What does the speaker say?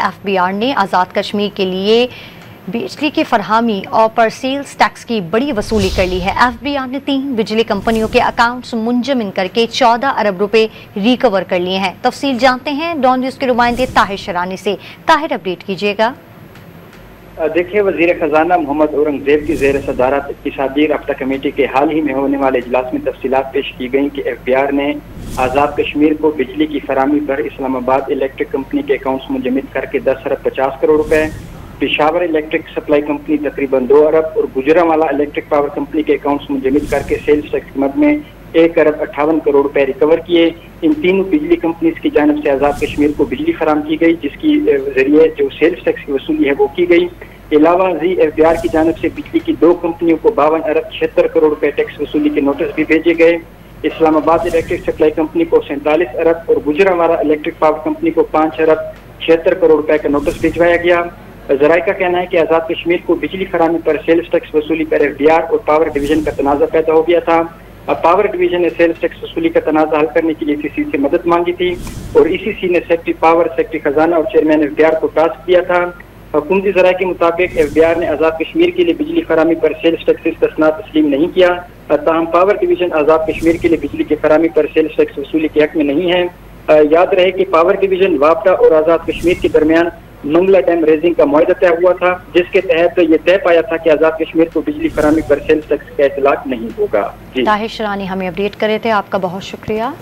FBR ने आज़ाद कश्मीर के लिए बिजली की फरहमी और पर सेल्स टैक्स की बड़ी वसूली कर ली है। FBR ने 3 बिजली कंपनियों के अकाउंट्स मुंजमिन करके 14 अरब रुपए रिकवर कर लिए हैं। तफसील जानते हैं डॉन न्यूज़ के नुमाइंदे ताहिर शरानी से। ताहिर, अपडेट कीजिएगा। देखिए, वज़ीर ख़जाना मोहम्मद औरंगज़ेब की ज़ेर सदारत इक़्तिसादी राब्ता कमेटी के हाल ही में होने वाले इजलास में तफसीलात पेश की गई कि FBR ने आज़ाद कश्मीर को बिजली की फराहमी पर इस्लामाबाद इलेक्ट्रिक कंपनी के अकाउंट्स मुंजमिद करके 10 अरब 50 करोड़ रुपए, पेशावर इलेक्ट्रिक सप्लाई कंपनी तकरीबन 2 अरब और गुजरांवाला इलेक्ट्रिक पावर कंपनी के अकाउंट्स मुंजमिद करके सेल्स टैक्स की मद में 1 अरब 58 करोड़ रुपए रिकवर किए। इन तीनों बिजली कंपनीज की जानिब से आज़ाद कश्मीर को बिजली फराहम की गई, जिसकी जरिए जो सेल्स टैक्स की वसूली है वो की गई। अलावा FBR की जानिब से बिजली की 2 कंपनियों को 52 अरब 76 करोड़ रुपए टैक्स वसूली के नोटिस भी भेजे गए। इस्लामाबाद इलेक्ट्रिक सप्लाई कंपनी को 47 अरब और गुजरांवाला इलेक्ट्रिक पावर कंपनी को 5 अरब 76 करोड़ रुपए का नोटिस भिजवाया गया। ज़राए का कहना है कि आज़ाद कश्मीर को बिजली फराहमी पर सेल्स टैक्स वसूली पर FBR और पावर डिवीजन का तनाज़ा पैदा हो गया था। अब पावर डिवीजन ने सेल्स टैक्स वसूली का तनाज़ा हल करने के लिए ECC से मदद मांगी थी और ECC ने सेक्रेटरी पावर, सेक्रेटरी खजाना और चेयरमैन FBR को टास्क दिया था। हुकूमती ज़राए के मुताबिक FBR ने आज़ाद कश्मीर के लिए बिजली फराहमी पर सेल्स टैक्स इस्तिस्ना तस्लीम नहीं किया। ताहम पावर डिवीजन आज़ाद कश्मीर के लिए बिजली की फराहमी पर सेल्स टैक्स वसूली के हक में नहीं है। याद रहे कि पावर डिवीजन वापडा और आज़ाद कश्मीर के दरमियान मंगला डैम रेजिंग का मुआहदा तय हुआ था, जिसके तहत ये तय पाया था कि आज़ाद कश्मीर को बिजली फराहमी पर सेल्स टैक्स का इतलाक नहीं होगा। ताहिर शरानी हमें अपडेट करे थे, आपका बहुत शुक्रिया।